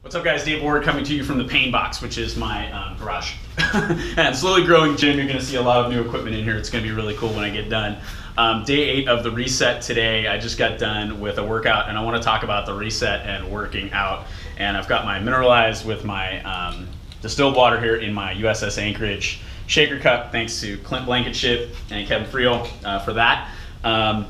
What's up, guys? Dave Ward coming to you from the Pain Box, which is my garage. And slowly growing gym. You're going to see a lot of new equipment in here. It's going to be really cool when I get done. Day 8 of the reset today. I just got done with a workout, and I want to talk about the reset and working out. And I've got my mineralized with my distilled water here in my USS Anchorage shaker cup. Thanks to Clint Blankenship and Kevin Friel for that. And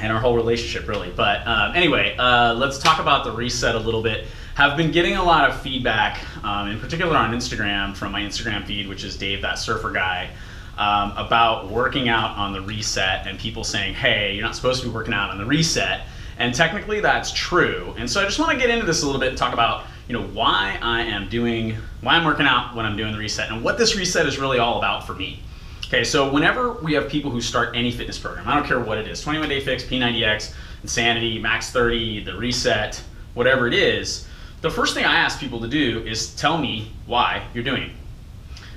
our whole relationship, really. But anyway, let's talk about the reset a little bit. Have been getting a lot of feedback, in particular on Instagram, from my Instagram feed, which is Dave That Surfer Guy, about working out on the reset, and people saying, hey, you're not supposed to be working out on the reset. And technically that's true. And so I just want to get into this a little bit and talk about, why I'm working out when I'm doing the reset, and what this reset is really all about for me. Okay, so whenever we have people who start any fitness program, I don't care what it is, 21 Day Fix, P90X, Insanity, Max 30, the reset, whatever it is, the first thing I ask people to do is tell me why you're doing it.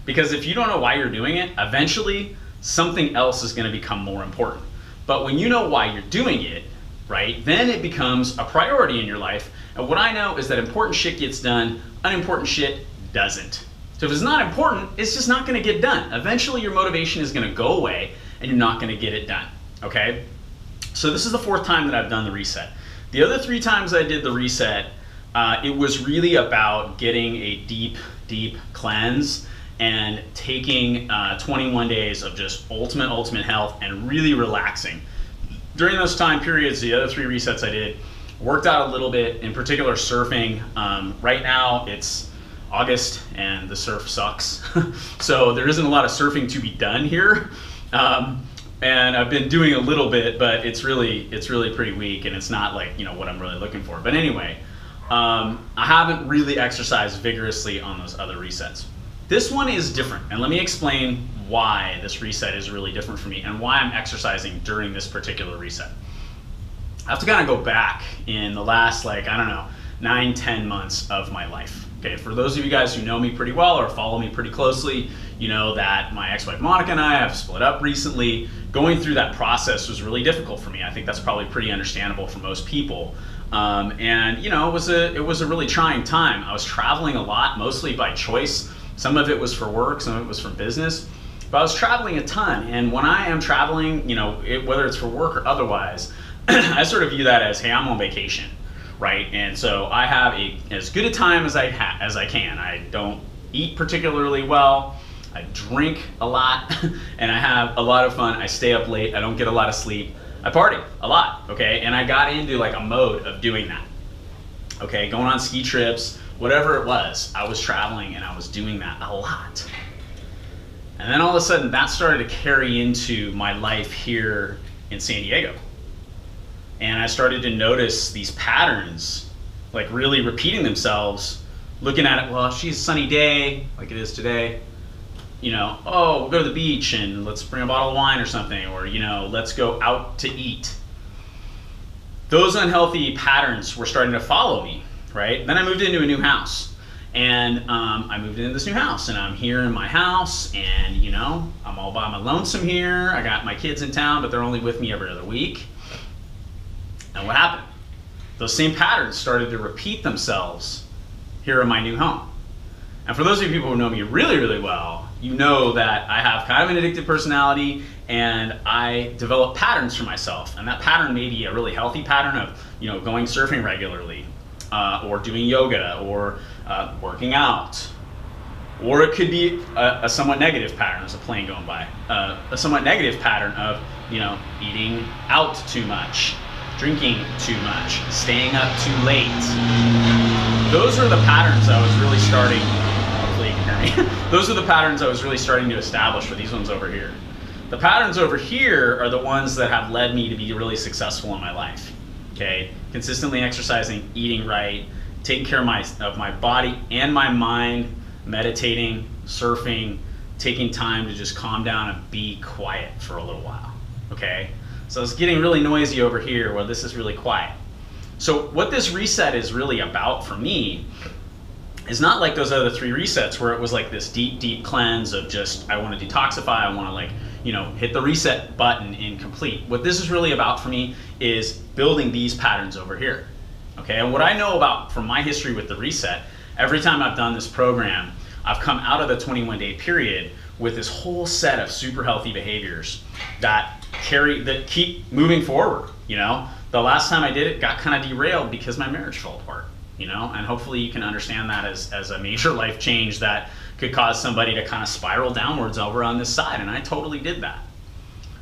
Because if you don't know why you're doing it, eventually something else is going to become more important. But when you know why you're doing it, right, then it becomes a priority in your life. And what I know is that important shit gets done, unimportant shit doesn't. So if it's not important, it's just not going to get done. Eventually your motivation is going to go away and you're not going to get it done, okay? So this is the 4th time that I've done the reset. The other 3 times I did the reset, it was really about getting a deep cleanse and taking 21 days of just ultimate health and really relaxing. During those time periods, the other 3 resets I did, worked out a little bit, in particular surfing. Right now it's August and the surf sucks. So there isn't a lot of surfing to be done here. And I've been doing a little bit, but it's really pretty weak, and it's not like, what I'm really looking for. But anyway, I haven't really exercised vigorously on those other resets. This one is different, and let me explain why this reset is really different for me and why I'm exercising during this particular reset. I have to kind of go back in the last, 9-10 months of my life. Okay, for those of you guys who know me pretty well or follow me pretty closely, you know that my ex-wife Monica and I have split up recently. Going through that process was really difficult for me. I think that's probably pretty understandable for most people. And it was a really trying time. I was traveling a lot, mostly by choice. Some of it was for work, some of it was for business. But I was traveling a ton, and when I am traveling, whether it's for work or otherwise, I sort of view that as, hey, I'm on vacation. Right, and so I have as good a time as I can. I don't eat particularly well. I drink a lot, and I have a lot of fun. I stay up late. I don't get a lot of sleep. I party a lot. Okay, and I got into a mode of doing that. Okay, going on ski trips, whatever it was. I was traveling and I was doing that a lot. And then all of a sudden, that started to carry into my life here in San Diego. And I started to notice these patterns, really repeating themselves, looking at it, well, she's a sunny day, like it is today, oh, we'll go to the beach and let's bring a bottle of wine or something, or, let's go out to eat. Those unhealthy patterns were starting to follow me, right? Then I moved into a new house, and I moved into this new house, and I'm here in my house, and, I'm all by my lonesome here. I got my kids in town, but they're only with me every other week. And what happened? Those same patterns started to repeat themselves here in my new home. And for those of you people who know me really well, you know that I have kind of an addictive personality, and I develop patterns for myself. And that pattern may be a really healthy pattern of, going surfing regularly, or doing yoga, or working out. Or it could be a somewhat negative pattern. There's a plane going by. A somewhat negative pattern of, eating out too much, drinking too much, staying up too late. Those are the patterns I was really starting, hopefully you can hear me. Those are the patterns I was really starting to establish for these ones over here. The patterns over here are the ones that have led me to be really successful in my life. Okay, consistently exercising, eating right, taking care of my body and my mind, meditating, surfing, taking time to just calm down and be quiet for a little while. Okay. So it's getting really noisy over here where this is really quiet. So what this reset is really about for me is not like those other 3 resets where it was like this deep cleanse of just, I want to detoxify, I want to hit the reset button in complete. What this is really about for me is building these patterns over here. Okay, and what I know about from my history with the reset, every time I've done this program, I've come out of the 21-day period with this whole set of super healthy behaviors that keep moving forward. You know, the last time I did it got kind of derailed because my marriage fell apart. You know, and hopefully you can understand that as a major life change that could cause somebody to kind of spiral downwards over on this side, and I totally did that.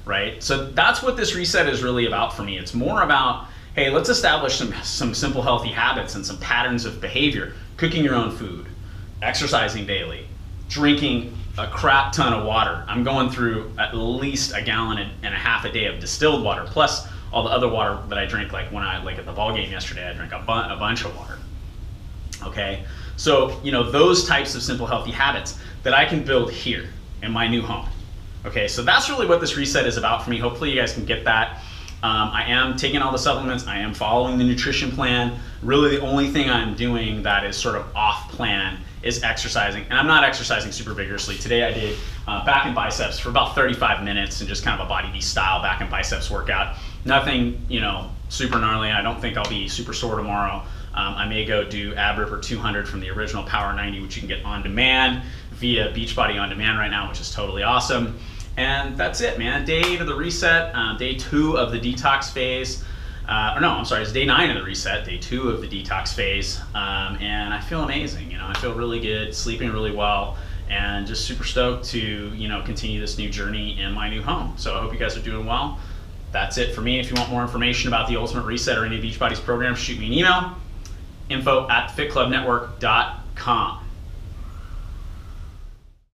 Right? So that's what this reset is really about for me. It's more about, hey, let's establish some simple healthy habits and some patterns of behavior. Cooking your own food, exercising daily, drinking a crap ton of water. I'm going through at least a gallon and a half a day of distilled water, plus all the other water that I drink. Like at the ball game yesterday, I drank a bunch of water. Okay, so you know, those types of simple healthy habits that I can build here in my new home. Okay, so that's really what this reset is about for me. Hopefully you guys can get that. I am taking all the supplements. I am following the nutrition plan. Really the only thing I'm doing that is sort of off plan is exercising. And I'm not exercising super vigorously. Today I did back and biceps for about 35 minutes and just kind of a body beast style back and biceps workout. Nothing, you know, super gnarly. I don't think I'll be super sore tomorrow. I may go do ab ripper 200 from the original Power 90, which you can get on demand via Beachbody on demand right now, which is totally awesome. And that's it, man. Day 8 of the reset, day 2 of the detox phase. It's day 9 of the reset, day 2 of the detox phase. And I feel amazing. You know, I feel really good, sleeping really well, and just super stoked to, you know, continue this new journey in my new home. So I hope you guys are doing well. That's it for me. If you want more information about the Ultimate Reset or any of Beachbody's programs, shoot me an email, info@fitclubnetwork.com.